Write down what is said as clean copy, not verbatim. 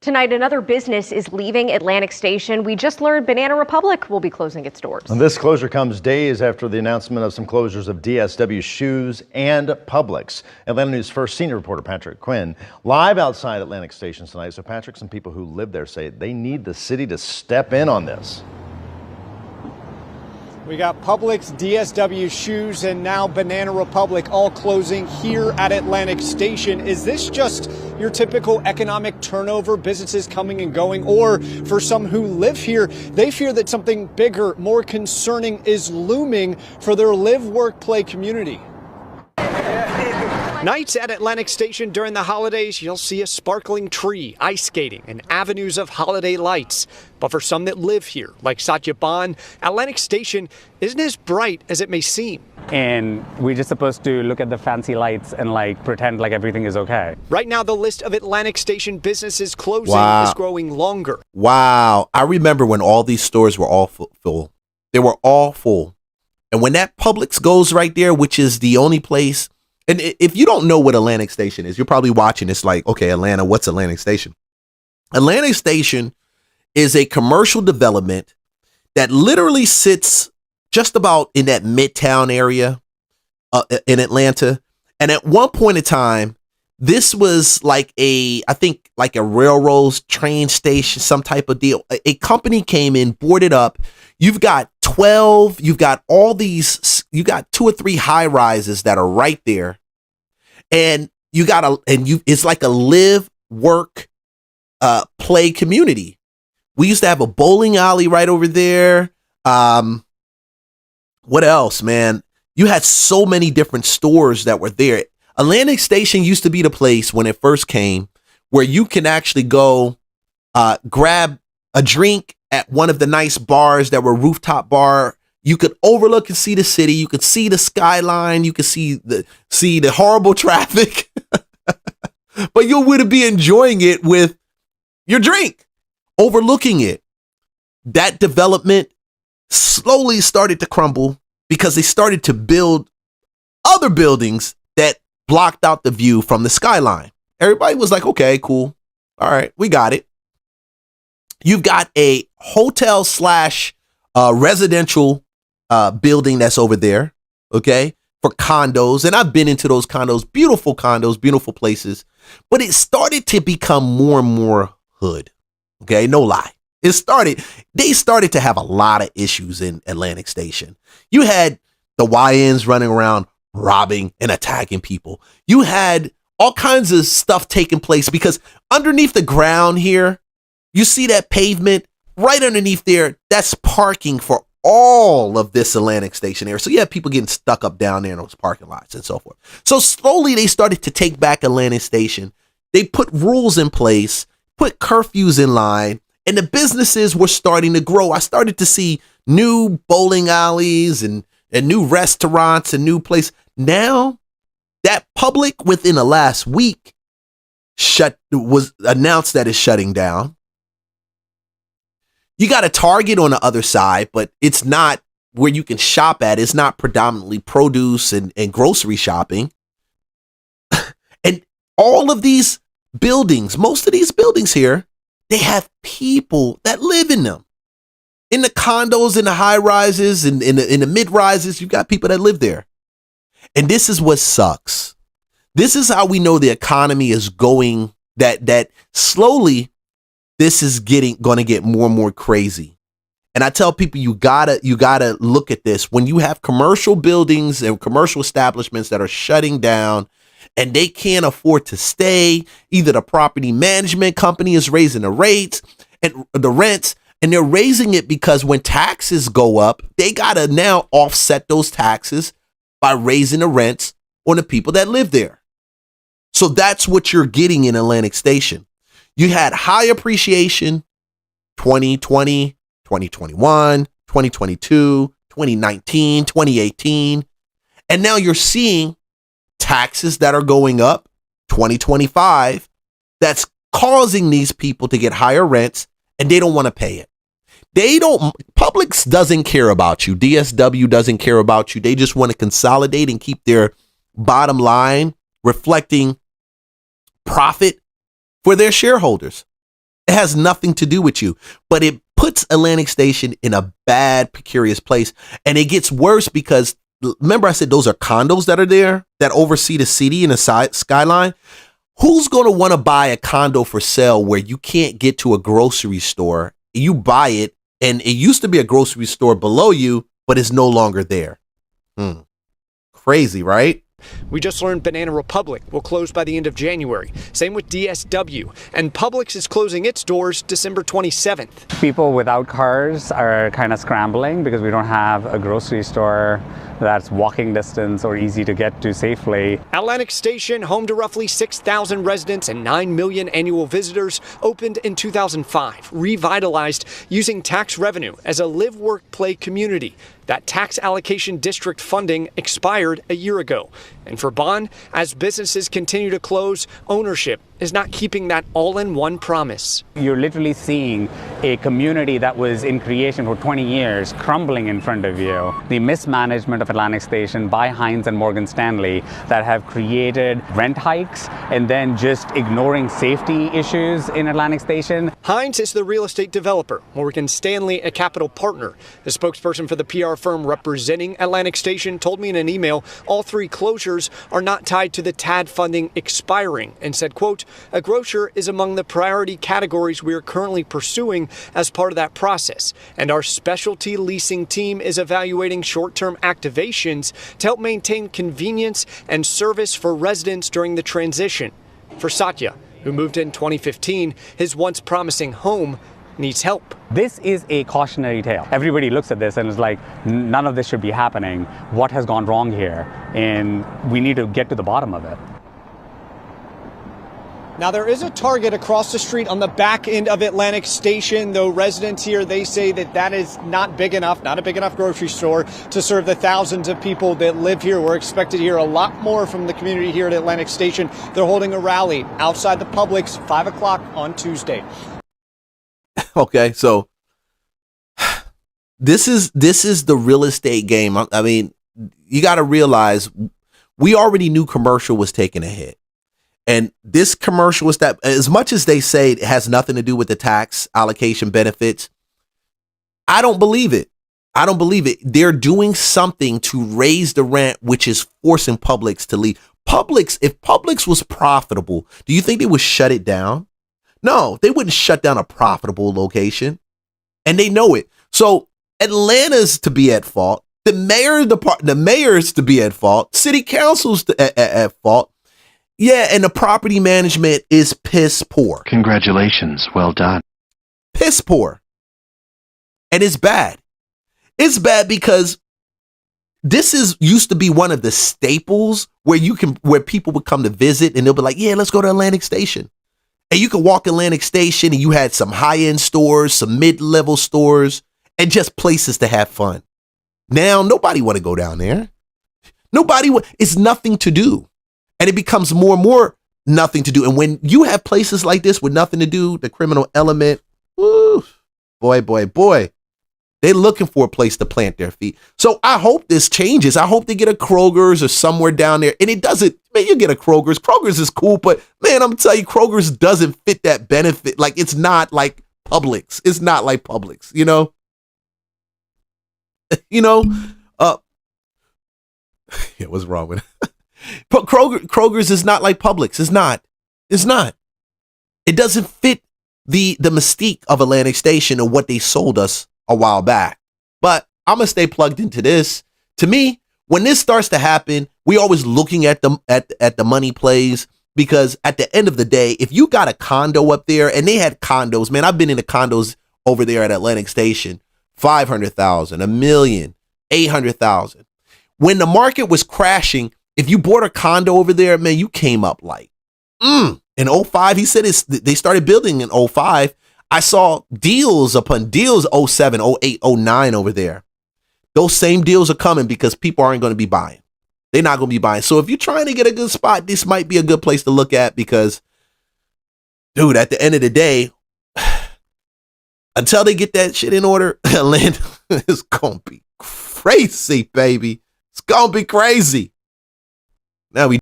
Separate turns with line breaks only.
Tonight, another business is leaving Atlantic Station. We just learned Banana Republic will be closing its doors.
And this closure comes days after the announcement of some closures of DSW Shoes and Publix. Atlanta News First senior reporter Patrick Quinn live outside Atlantic Station tonight. So Patrick, some people who live there say they need the city to step in on this.
We got Publix, DSW Shoes, and now Banana Republic all closing here at Atlantic Station. Is this just your typical economic turnover, businesses coming and going, or for some who live here, they fear that something bigger, more concerning is looming for their live, work, play community? Nights at Atlantic Station during the holidays, you'll see a sparkling tree, ice skating, and avenues of holiday lights. But for some that live here, like Satyaban, Atlantic Station isn't as bright as it may seem.
And we're just supposed to look at the fancy lights and pretend like everything is okay.
Right now, the list of Atlantic Station businesses closing is growing longer.
Wow. I remember when all these stores were all full. They were all full. And when that Publix goes right there, which is the only place. And if you don't know what Atlantic Station is, you're probably watching. It's like, okay, Atlanta, what's Atlantic Station? Atlantic Station is a commercial development that literally sits just about in that midtown area in Atlanta. And at one point in time, this was I think like a railroad train station, some type of deal. A company came in, boarded up. You've got 12, you've got all these, you got 2 or 3 high rises that are right there. And it's like a live, work, play community. We used to have a bowling alley right over there. What else, man? You had so many different stores that were there. Atlantic Station used to be the place when it first came where you can actually go grab a drink at one of the nice bars that were rooftop bar. You could overlook and see the city. You could see the skyline. You could see the horrible traffic, but you would be enjoying it with your drink, overlooking it. That development slowly started to crumble because they started to build other buildings that blocked out the view from the skyline. Everybody was like, okay, cool. All right, we got it. You've got a hotel / residential building that's over there, okay, for condos. And I've been into those condos, beautiful places. But it started to become more and more hood, okay, no lie. They started to have a lot of issues in Atlantic Station. You had the YNs running around robbing and attacking people. You had all kinds of stuff taking place because underneath the ground here, you see that pavement right underneath there, that's parking for all of this Atlantic Station area. So you have people getting stuck up down there in those parking lots and so forth. So slowly they started to take back Atlantic Station. They put rules in place, put curfews in line, and the businesses were starting to grow. I started to see new bowling alleys and new restaurants and new places. Now that Publix within the last week was announced that it's shutting down. You got a Target on the other side, but it's not where you can shop at. It's not predominantly produce and grocery shopping. And all of these buildings, most of these buildings here, they have people that live in them. In the condos, in the high rises, in the mid rises, you've got people that live there. And this is what sucks. This is how we know the economy is going, that slowly this is going to get more and more crazy. And I tell people, you gotta look at this. When you have commercial buildings and commercial establishments that are shutting down and they can't afford to stay, either the property management company is raising the rates and the rents, and they're raising it because when taxes go up, they gotta now offset those taxes by raising the rents on the people that live there. So that's what you're getting in Atlantic Station. You had high appreciation 2020, 2021, 2022, 2019, 2018. And now you're seeing taxes that are going up 2025. That's causing these people to get higher rents and they don't want to pay it. Publix doesn't care about you. DSW doesn't care about you. They just want to consolidate and keep their bottom line reflecting profit for their shareholders. It has nothing to do with you, but it puts Atlantic Station in a bad, precarious place. And it gets worse because remember I said those are condos that are there that oversee the city and the skyline. Who's going to want to buy a condo for sale where you can't get to a grocery store? You buy it and it used to be a grocery store below you, but it's no longer there. Crazy, right?
We just learned Banana Republic will close by the end of January. Same with DSW. And Publix is closing its doors December 27th.
People without cars are kind of scrambling because we don't have a grocery store that's walking distance or easy to get to safely.
Atlantic Station, home to roughly 6,000 residents and 9 million annual visitors, opened in 2005, revitalized using tax revenue as a live, work, play community. That tax allocation district funding expired a year ago. And for Bond, as businesses continue to close, ownership is not keeping that all-in-one promise.
You're literally seeing a community that was in creation for 20 years crumbling in front of you. The mismanagement of Atlantic Station by Hines and Morgan Stanley that have created rent hikes and then just ignoring safety issues in Atlantic Station.
Hines is the real estate developer, Morgan Stanley a capital partner. The spokesperson for the PR firm representing Atlantic Station told me in an email all three closures are not tied to the TAD funding expiring and said, quote, "A grocer is among the priority categories we are currently pursuing as part of that process, and our specialty leasing team is evaluating short-term activations to help maintain convenience and service for residents during the transition." For Satya, who moved in 2015, his once promising home needs help.
This is a cautionary tale. Everybody looks at this and is like, none of this should be happening. What has gone wrong here? And we need to get to the bottom of it.
Now, there is a Target across the street on the back end of Atlantic Station, though residents here, they say that that is not big enough, not a big enough grocery store to serve the thousands of people that live here. We're expected to hear a lot more from the community here at Atlantic Station. They're holding a rally outside the Publix, 5 o'clock on Tuesday.
Okay, so this is the real estate game. I mean, you got to realize we already knew commercial was taking a hit. And this commercial is that, as much as they say it has nothing to do with the tax allocation benefits, I don't believe it. I don't believe it. They're doing something to raise the rent, which is forcing Publix to leave. Publix, if Publix was profitable, do you think they would shut it down? No, they wouldn't shut down a profitable location. And they know it. So Atlanta's to be at fault. The mayor's to be at fault. City council's at fault. Yeah, and the property management is piss poor.
Congratulations. Well done.
Piss poor. And it's bad. It's bad because this used to be one of the staples where people would come to visit and they'll be like, yeah, let's go to Atlantic Station. And you could walk Atlantic Station and you had some high-end stores, some mid-level stores, and just places to have fun. Now, nobody want to go down there. It's nothing to do. And it becomes more and more nothing to do. And when you have places like this with nothing to do, the criminal element, woo, boy, they're looking for a place to plant their feet. So I hope this changes. I hope they get a Kroger's or somewhere down there. And it doesn't, man, you get a Kroger's. Kroger's is cool, but man, I'm telling you, Kroger's doesn't fit that benefit. Like, it's not like Publix. It's not like Publix, you know? Yeah, what's wrong with it? But Kroger's is not like Publix. It's not. It doesn't fit the mystique of Atlantic Station and what they sold us a while back. But I'm gonna stay plugged into this. To me, when this starts to happen, we always looking at the money plays, because at the end of the day, if you got a condo up there, and they had condos, man, I've been in the condos over there at Atlantic Station, 500,000, $1 million, 800,000. When the market was crashing, if you bought a condo over there, man, you came up like, in 05, he said they started building in 05. I saw deals upon deals 07, 08, 09 over there. Those same deals are coming because people aren't going to be buying. They're not going to be buying. So if you're trying to get a good spot, this might be a good place to look at because, dude, at the end of the day, until they get that shit in order, Atlanta is going to be crazy, baby. It's going to be crazy. Now we